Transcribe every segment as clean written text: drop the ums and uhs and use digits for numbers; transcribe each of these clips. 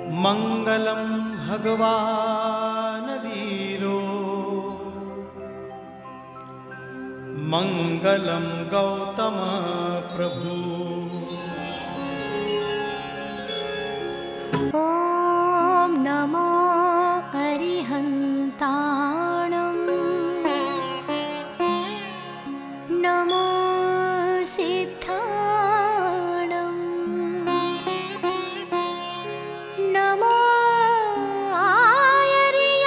मङ्गलं भगवान् वीरो मङ्गलं गौतम प्रभु। ॐ नमो अरिहन्ताणं नमो सिद्धाणं नमो आयर्याणं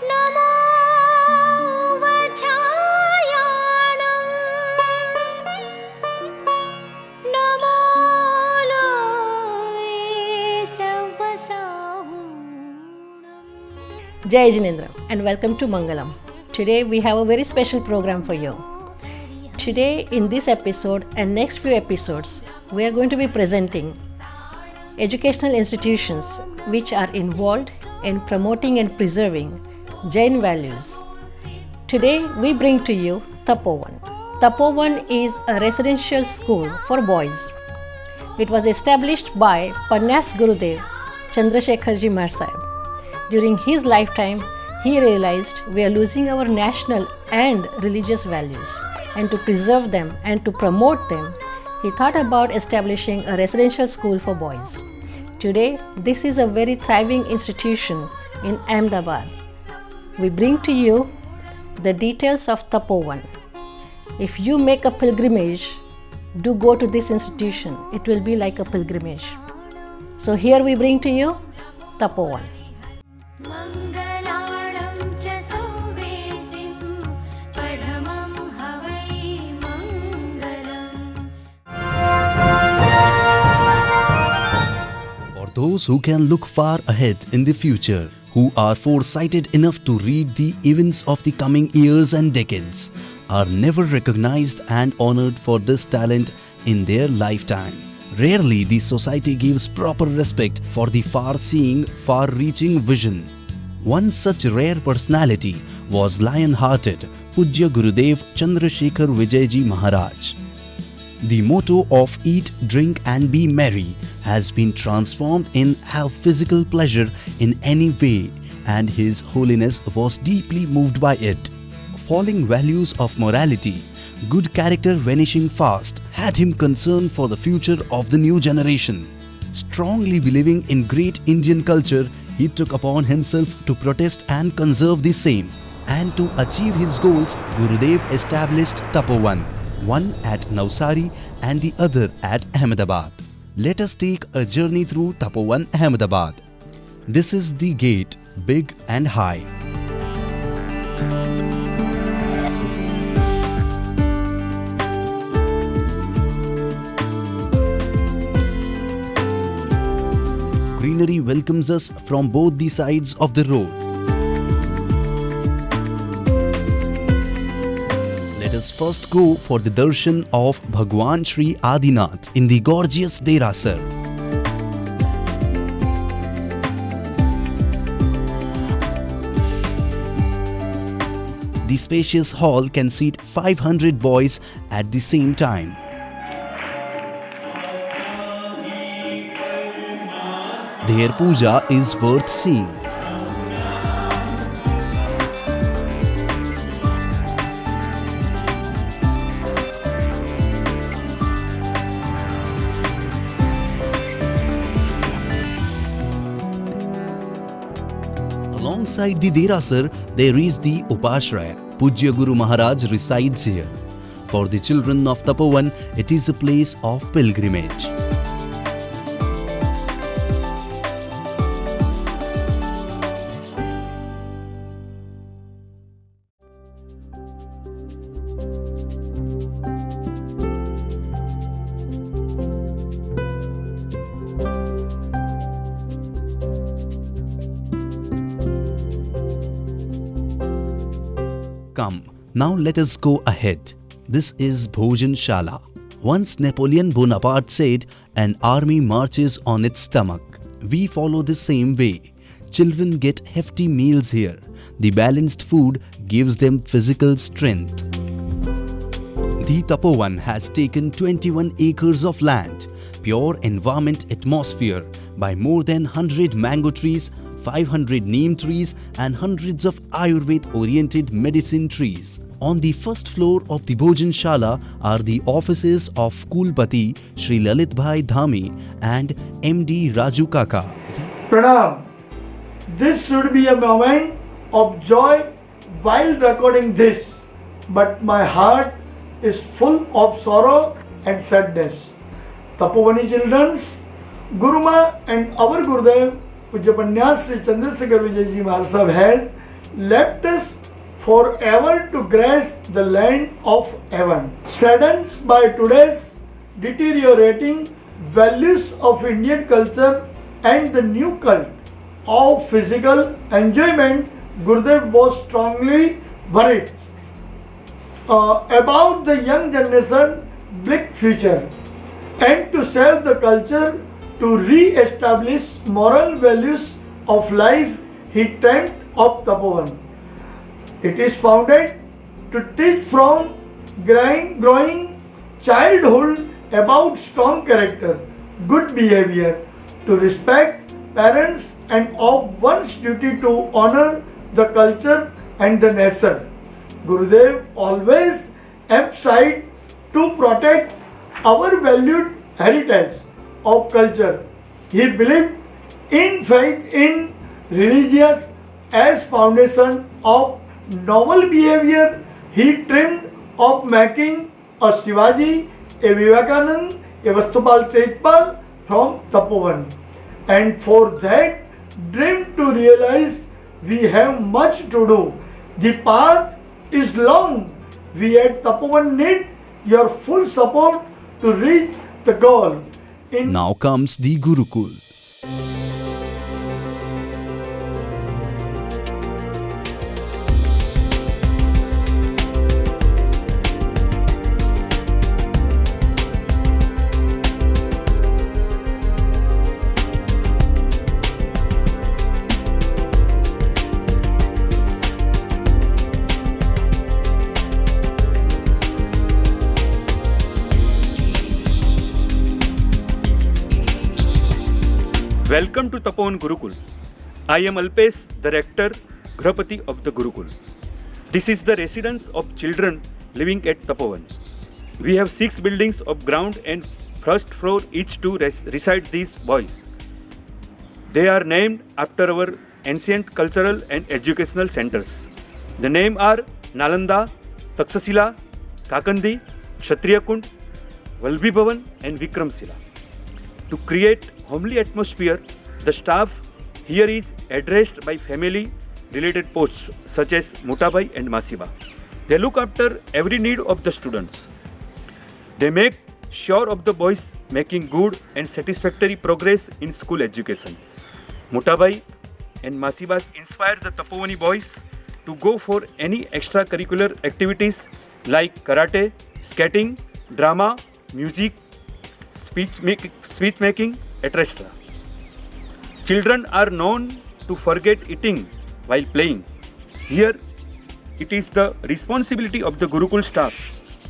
नमो वचायाणं नमो लोये सर्वसाहूणम्। Jai Jinendra and welcome to Mangalam. Today we have a very special program for you. Today in this episode and next few episodes we are going to be presenting educational institutions which are involved in promoting and preserving Jain values. Today we bring to you Tapovan. Tapovan is a residential school for boys. It was established by Pannas Gurudev Chandrasekharji Marsaheb. During his lifetime, he realized we are losing our national and religious values, and to preserve them and to promote them, he thought about establishing a residential school for boys. Today, this is a very thriving institution in Ahmedabad. We bring to you the details of Tapovan. If you make a pilgrimage, do go to this institution. It will be like a pilgrimage. So here we bring to you Tapovan. मङ्गलाणं च सौवेसिं पढमं हवै मङ्गलम्। For those who can look far ahead in the future, who are foresighted enough to read the events of the coming years and decades, are never recognized and honored for this talent in their lifetime. Rarely the society gives proper respect for the far-seeing, far-reaching vision. One such rare personality was lion-hearted Pujya Gurudev Chandrasekhar Vijayji Maharaj. The motto of eat, drink and be merry has been transformed in have physical pleasure in any way, and His Holiness was deeply moved by it. Falling values of morality, good character vanishing fast, had him concerned for the future of the new generation. Strongly believing in great Indian culture, he took upon himself to protest and conserve the same. And to achieve his goals, Gurudev established Tapovan, one at Navsari and the other at Ahmedabad. Let us take a journey through Tapovan, Ahmedabad. This is the gate, big and high. Greenery welcomes us from both the sides of the road. Let us first go for the darshan of Bhagwan Shri Adinath in the gorgeous Derasar. The spacious hall can seat 500 boys at the same time. Their puja is worth seeing. Alongside the Derasar, there is the Upashraya. Pujya Guru Maharaj resides here. For the children of Tapovan, it is a place of pilgrimage. Come, now let us go ahead. This is Bhojan Shala. Once Napoleon Bonaparte said, an army marches on its stomach. We follow the same way. Children get hefty meals here. The balanced food gives them physical strength. The Tapovan has taken 21 acres of land. pure environment atmosphere by more than 100 mango trees, 500 neem trees and hundreds of Ayurved-oriented medicine trees. On the first floor of the Bhojan Shala are the offices of Kulpati Shri Lalit Bhai Dhami and MD Raju Kaka. Pranam. This should be a moment of joy while recording this, but my heart is full of sorrow and sadness. Tapovani children's Guruma and our Gurudev Pujya Panyas Sri Chandrasekhar Vijayji Maharaj Sahib has left us forever to grace the land of heaven. Saddened by today's deteriorating values of Indian culture and the new cult of physical enjoyment, Gurudev was strongly worried about the young generation bleak future, and to save the culture, to re-establish moral values of life, he dreamt of Tapovan. It is founded to teach from growing childhood about strong character, good behavior, to respect parents, and of one's duty to honor the culture and the nation. Gurudev always emphasized to protect our valued heritage of culture. He believed in faith in religious as foundation of noble behavior. He dreamed of making a Shivaji, a Vivekanand, a Vastupal Tejpal from Tapovan. And for that dream to realize, we have much to do. The path is long. We at Tapovan need your full support to reach the goal. Now comes the Gurukul. Welcome to Tapovan Gurukul. I am Alpesh, the rector, Grahapati of the Gurukul. This is the residence of children living at Tapovan. We have 6 buildings of ground and first floor each to reside these boys. They are named after our ancient cultural and educational centers. The names are Nalanda, Takshashila, Kakandi, Kshatriya Kund, Valbhi Bhavan and Vikramshila. To create homely atmosphere, the staff here is addressed by family related posts such as Mutabai and Masiba. They look after every need of the students. They make sure of the boys making good and satisfactory progress in school education. Mutabai and Masibas inspire the Tapovani boys to go for any extracurricular activities like karate, skating, drama, music, speech making, etc. Children are known to forget eating while playing. Here, it is the responsibility of the Gurukul staff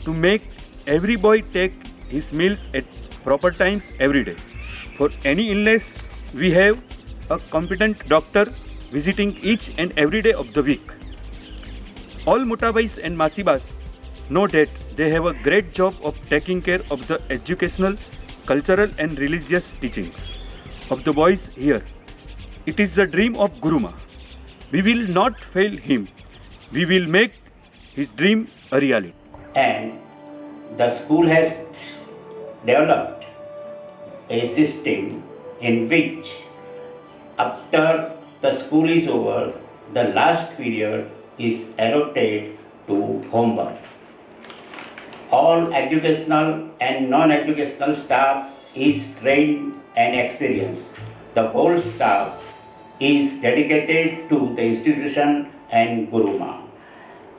to make every boy take his meals at proper times every day. For any illness, we have a competent doctor visiting each and every day of the week. All Mutabais and Masibas know that they have a great job of taking care of the educational, cultural and religious teachings of the boys here. It is the dream of Guruma. We will not fail him. We will make his dream a reality. And the school has developed a system in which after the school is over, the last period is allotted to homework. All educational and non-educational staff is trained and experienced. The whole staff is dedicated to the institution and Guruma.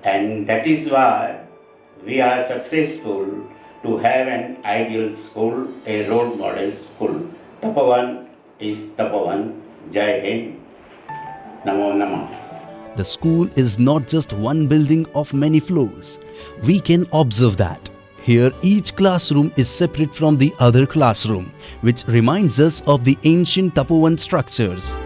And that is why we are successful to have an ideal school, a role model school. Tapovan is Tapovan. Jai Hind. Namo Namah. The school is not just one building of many floors. We can observe that Here, each classroom is separate from the other classroom, which reminds us of the ancient Tapovan structures.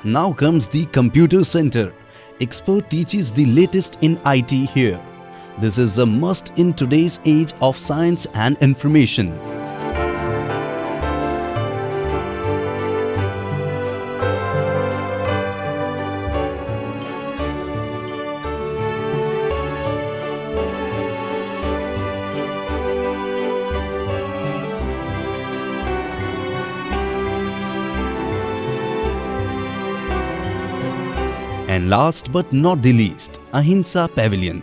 Now comes the computer center. Expert teaches the latest in IT here. This is a must in today's age of science and information. And last but not the least, Ahimsa Pavilion.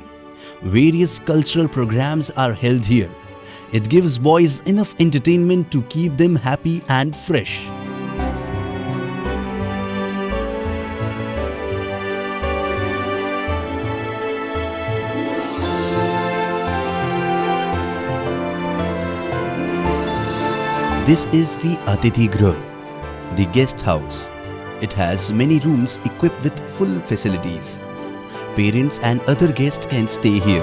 Various cultural programs are held here. It gives boys enough entertainment to keep them happy and fresh. This is the Atithi Grah, the guest house. It has many rooms equipped with full facilities. Parents and other guests can stay here.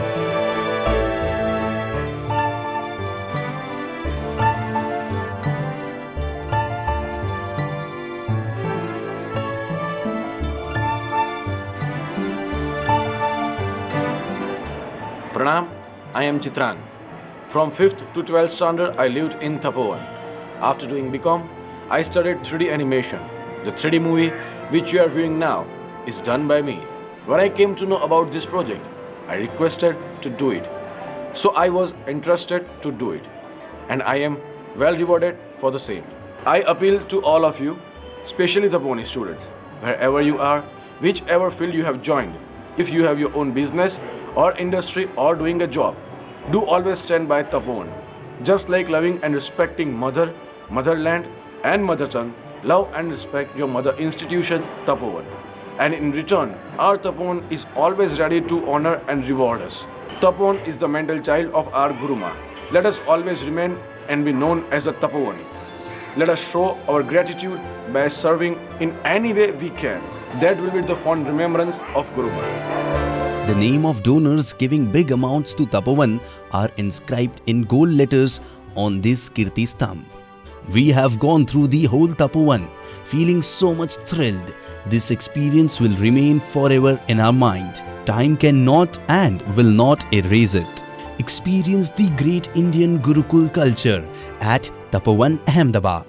Pranam, I am Chitran. From 5th to 12th standard, I lived in Tapovan. After doing BCom, I studied 3D animation. The 3D movie, which you are viewing now, is done by me. When I came to know about this project, I requested to do it. So I was interested to do it. And I am well rewarded for the same. I appeal to all of you, especially the Tapovani students, wherever you are, whichever field you have joined. If you have your own business or industry or doing a job, do always stand by Tapovan. Just like loving and respecting mother, motherland and mother tongue, love and respect your mother institution, Tapovan. And in return, our Tapovan is always ready to honor and reward us. Tapovan is the mental child of our Guruma. Let us always remain and be known as a Tapovani. Let us show our gratitude by serving in any way we can. That will be the fond remembrance of Guruma. The name of donors giving big amounts to Tapovan are inscribed in gold letters on this Kirti Stambh. We have gone through the whole Tapovan, feeling so much thrilled. This experience will remain forever in our mind. Time cannot and will not erase it. Experience the great Indian Gurukul culture at Tapovan, Ahmedabad.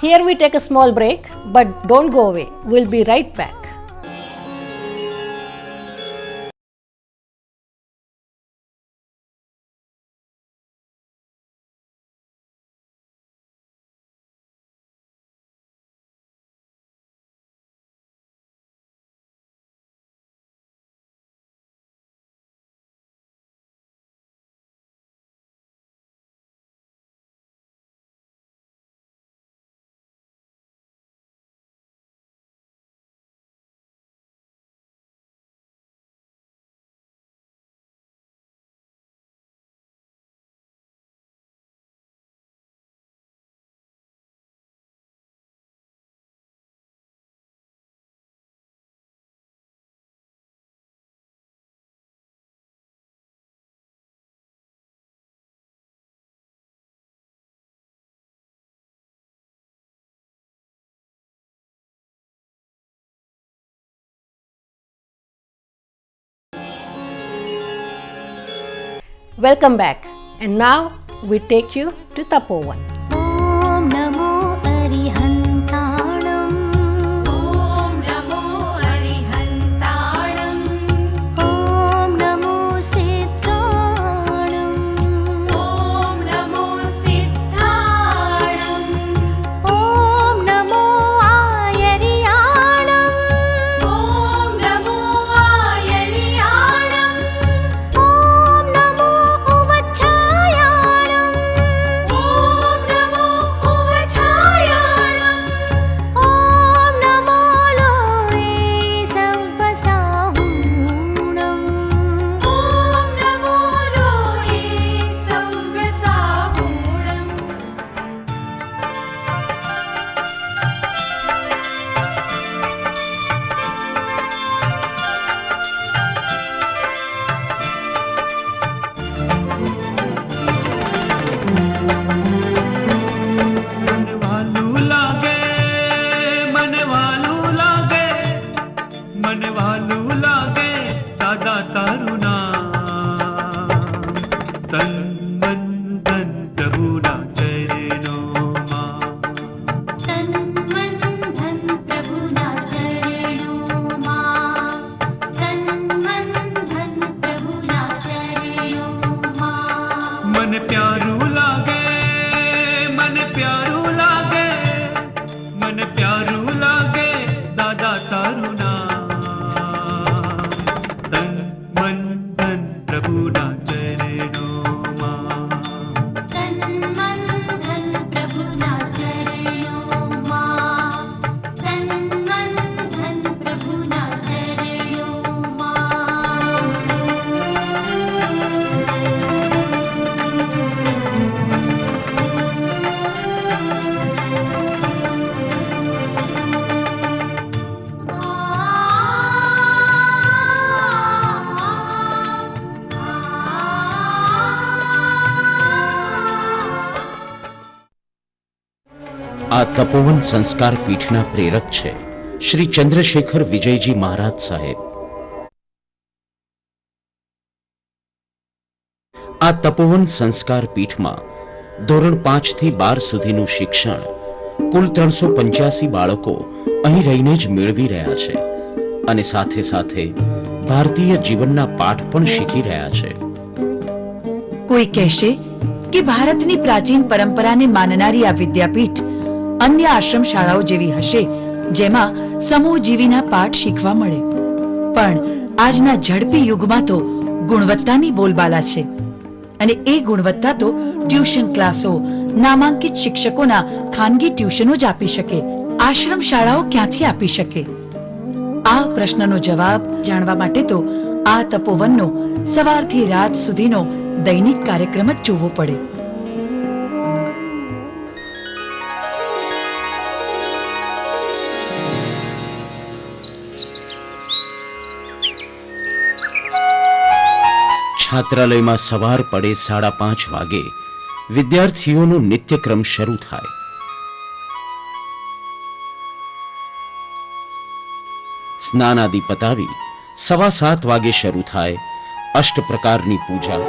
Here we take a small break, but don't go away. We'll be right back. Welcome back. And now we take you to Tapovan. ॐ नमो अरिहन्ताणम् ॐ नमो अरिहन्ताणम् ॐ नमो सिद्धाणम् ॐ नमो सिद्धाणम् ॐ नमो आयर्याणम् ॐ नमो आयर्याणम् ॐ नमो उवच्छायाणम् ॐ તન મન ધન પ્રભુના ચરણોમાં. તન મન ધન પ્રભુના ચરણોમાં. તન મન ધન પ્રભુના ચરણોમાં. મને પ્યારું લાગે, મને પ્યારું લાગે, મને પ્યારું લાગે દાદા તારું નામ. તન મન ધન પ્રભુના ચરણોમાં. તન મન ધન પ્રભુના ચરણોમાં. તન મન ધન પ્રભુના ચરણોમાં. આ તપોવન સંસ્કાર પીઠના પ્રેરક છે શ્રી ચંદ્રશેખર વિજયજી મહારાજ સાહેબ. આ તપોવન સંસ્કાર પીઠમાં ધોરણ 5 થી 12 સુધીનું શિક્ષણ કુલ 385 બાળકો અહીં રહીને જ મેળવી રહ્યા છે અને સાથે સાથે ભારતીય જીવનના પાઠ પણ શીખી રહ્યા છે. કોઈ કહેશે કે ભારતની પ્રાચીન પરંપરાને માનનારી આ વિદ્યાપીઠ અન્ય આશ્રમ શાળાઓ જેવી હશે જેમાં સમૂહજીવીના પાઠ શીખવા મળે, પણ આજના ઝડપી યુગમાં તો ગુણવત્તાની બોલબાલા છે અને એ ગુણવત્તા તો ટ્યુશન ક્લાસો, નામાંકિત શિક્ષકોના ખાનગી ટ્યુશનો જ આપી શકે, આશ્રમ શાળાઓ ક્યાંથી આપી શકે? આ પ્રશ્નનો જવાબ જાણવા માટે તો આ તપોવનનો સવારથી રાત સુધીનો દૈનિક કાર્યક્રમ જ જોવો પડે. છાત્રાલયમાં સવાર પડે 5:30 વાગે વિદ્યાર્થીઓનો નિત્યક્રમ શરૂ થાય. સ્નાનાદિ પતાવી 7:15 વાગે શરૂ થાય અષ્ટ પ્રકારની પૂજા.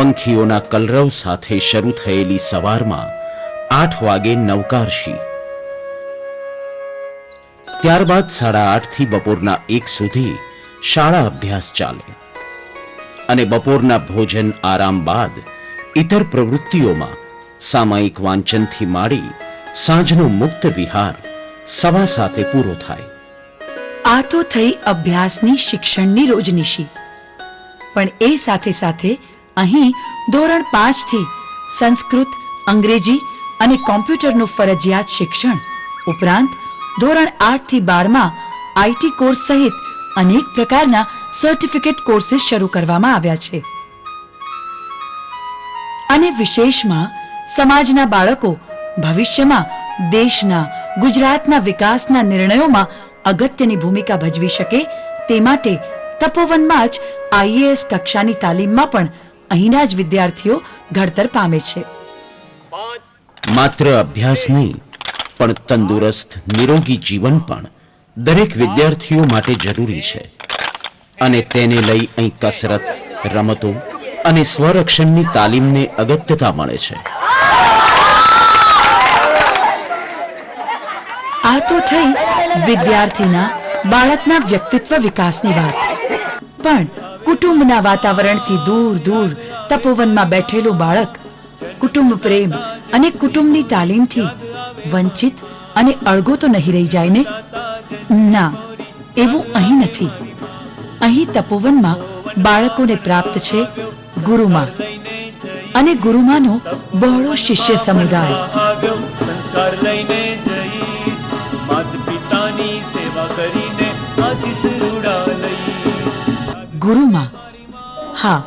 પંખીઓના કલરવ સાથે શરૂ થયેલી સવારમાં 8 વાગે નવકારશી, ત્યારબાદ 8:30 થી બપોરના 1 સુધી શાળા અભ્યાસ ચાલે અને બપોરના ભોજન આરામ બાદ ઇતર પ્રવૃત્તિઓમાં સામાયિક વાંચનથી માંડી સાંજનો મુક્ત વિહાર 7:15 પૂરો થાય. આ તો થઈ અભ્યાસની શિક્ષણની રોજનીશી. પણ એ સાથે સાથે અહીં ધોરણ 5 થી સંસ્કૃત, અંગ્રેજી અને કોમ્પ્યુટરનું ફરજિયાત શિક્ષણ ઉપરાંત ધોરણ 8 થી 12માં આઈટી કોર્સ સહિત અનેક પ્રકારના સર્ટિફિકેટ કોર્સીસ શરૂ કરવામાં આવ્યા છે. અને વિશેષમાં સમાજના બાળકો ભવિષ્યમાં દેશના, ગુજરાતના વિકાસના નિર્ણયોમાં અગત્યની ભૂમિકા ભજવી શકે તે માટે તપોવનમાં જ આઈએએસ કક્ષાની તાલીમમાં પણ અહીંના જ વિદ્યાર્થીઓ ઘડતર પામે છે. માત્ર અભ્યાસ નહીં પણ તંદુરસ્ત નિરોગી જીવન પણ દરેક વિદ્યાર્થીઓ માટે જરૂરી છે અને તેને લઈ અહીં કસરત, રમતો અને સ્વરક્ષણની તાલીમને અગત્યતા મળે છે. આ તો થઈ વિદ્યાર્થીના, બાળકના વ્યક્તિત્વ વિકાસની વાત. પણ કુટુંબના વાતાવરણથી દૂર દૂર તપોવનમાં બેઠેલું બાળક કુટુંબ પ્રેમ અને કુટુંબની તાલીમથી વંચિત અને અળગો તો નહીં રહી જાય ને? ના, એવું અહીં નથી. અહીં તપોવનમાં બાળકોને પ્રાપ્ત છે ગુરુમાં, અને ગુરુમાનો બહોળો શિષ્ય સમુદાય. સંસ્કાર લઈને જઈશ, માત પિતાની સેવા કરીને આશીષ રૂડા લઈશ. ગુરુમાં, હા,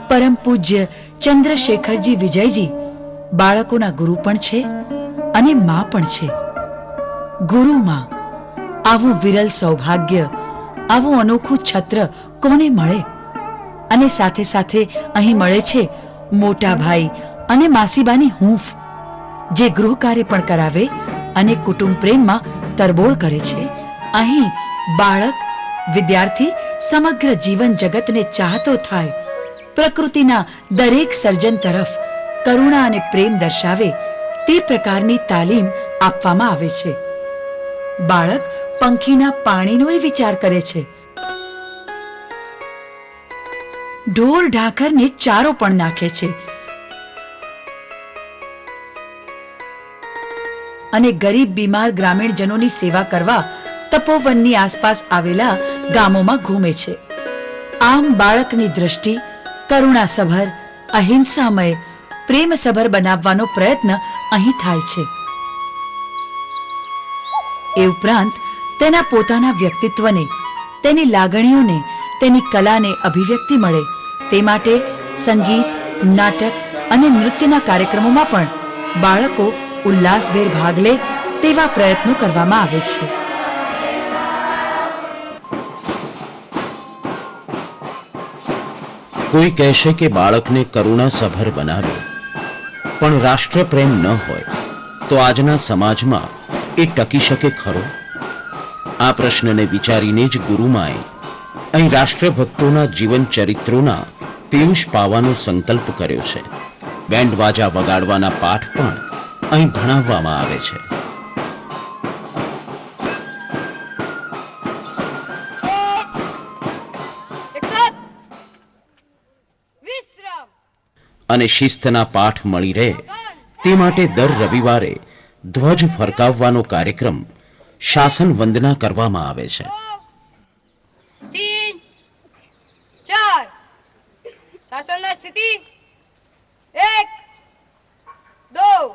પરમ પૂજ્ય ચંદ્રશેખરજી વિજયજી બાળકોના ગુરુ પણ છે અને માં પણ છે. ગુરુમાં, આવું વિરલ સૌભાગ્ય, આવું અનોખું છત્ર કોને મળે? અને સાથે સાથે અહીં મળે છે મોટા ભાઈ અને માસીબાની હૂંફ, જે ગૃહ કાર્ય પણ કરાવે અને કુટુંબ પ્રેમમાં તરબોળ કરે છે. અહીં બાળક, વિદ્યાર્થી સમગ્ર જીવન જગતને ચાહતો થાય, પ્રકૃતિના દરેક સર્જન તરફ કરુણા અને પ્રેમ દર્શાવે તે પ્રકારની તાલીમ આપવામાં આવે છે. બાળક પંખીના પાણીનો વિચાર કરે છે, ઢોર ઢાંખરને ચારો પણ નાખે છે અને ગરીબ બીમાર ગ્રામીણજનોની સેવા કરવા તપોવનની આસપાસ આવેલા ગામોમાં ઘૂમે છે. આમ બાળકની દ્રષ્ટિ કરુણાસભર, અહિંસામય, પ્રેમસભર બનાવવાનો પ્રયત્ન અહીં થાય છે. એ ઉપરાંત તેના પોતાના વ્યક્તિત્વને, તેની લાગણીઓને, તેની કલાને અભિવ્યક્તિ મળે તે માટે સંગીત, નાટક અને નૃત્યના કાર્યક્રમોમાં પણ બાળકો ઉલ્લાસભેર ભાગ લે તેવા પ્રયત્નો કરવામાં આવે છે. કોઈ કહેશે કે બાળકને કરુણાસભર બનાવે, પણ રાષ્ટ્રપ્રેમ ન હોય તો આજના સમાજમાં એ ટકી શકે ખરો? આ પ્રશ્નને વિચારીને જ ગુરુમાએ અહીં રાષ્ટ્રભક્તોના જીવન ચરિત્રોના પિયુષ પાવાનો સંકલ્પ કર્યો છે. બેન્ડ વાજા વગાડવાના પાઠ પણ અહીં ભણાવવામાં આવે છે. અને શિસ્તના પાઠ મળી રહે તે માટે દર રવિવારે ધ્વજ ફરકાવવાનો કાર્યક્રમ, શાસન વંદના કરવામાં આવે છે. 3, 4 શાસનના સ્થિતિ 1, 2.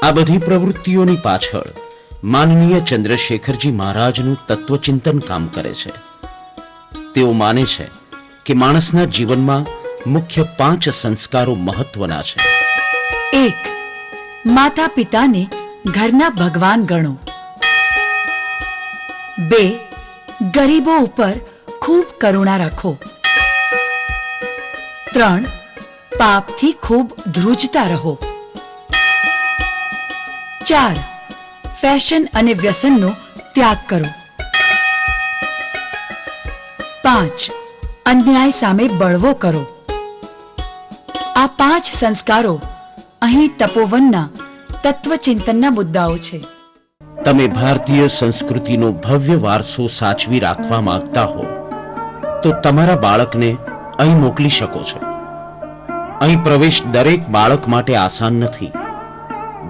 આ બધી પ્રવૃત્તિઓની પાછળ માનનીય ચંદ્રશેખરજી મહારાજનું તત્વચિંતન કામ કરે છે. તેઓ માને છે કે માણસના જીવનમાં મુખ્ય 5 સંસ્કારો મહત્વના છે. 1. માતા પિતાને ઘરના ભગવાન ગણો. 2. ગરીબો ઉપર ખૂબ કરુણા રાખો. 3. પાપથી ખૂબ ધ્રુજતા રહો. 4. ફેશન અને વ્યસનનો ત્યાગ કરો. 5. અન્યાય સામે બળવો કરો. આ 5 સંસ્કારો અહીં તપોવનના તત્વચિંતનના મુદ્દાઓ છે. તમે ભારતીય સંસ્કૃતિનો ભવ્ય વારસો સાચવી રાખવા માંગતા હો તો તમારા બાળકને અહીં મોકલી શકો છો. અહીં પ્રવેશ દરેક બાળક માટે આસાન નથી.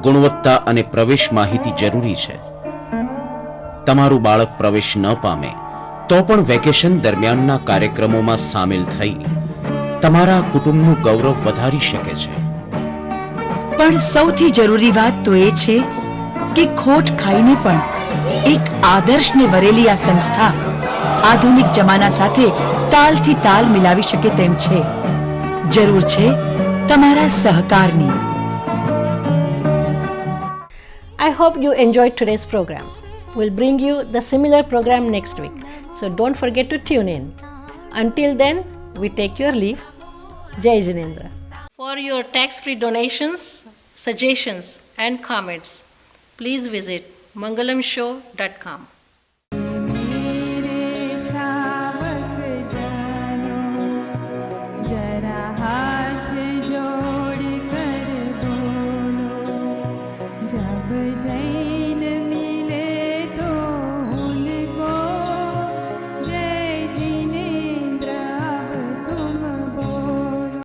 ગુણવત્તા અને પ્રવેશ માહિતી જરૂરી છે. તમારું બાળક પ્રવેશ ન પામે તો પણ વેકેશન દરમિયાનના કાર્યક્રમોમાં સામેલ થઈ તમારા કુટુંબનું ગૌરવ વધારી શકે છે. પણ સૌથી જરૂરી વાત તો એ છે કે ખોટ ખાઈને પણ એક આદર્શને વરેલી આ સંસ્થા આધુનિક જમાના સાથે તાલથી તાલ મિલાવી શકે તેમ છે. જરૂર છે તમારા સહકારની. I hope you enjoyed today's program. We'll bring you the similar program next week, so don't forget to tune in. Until then, we take your leave. Jai Jinendra. For your tax-free donations, suggestions and comments, please visit mangalamshow.com.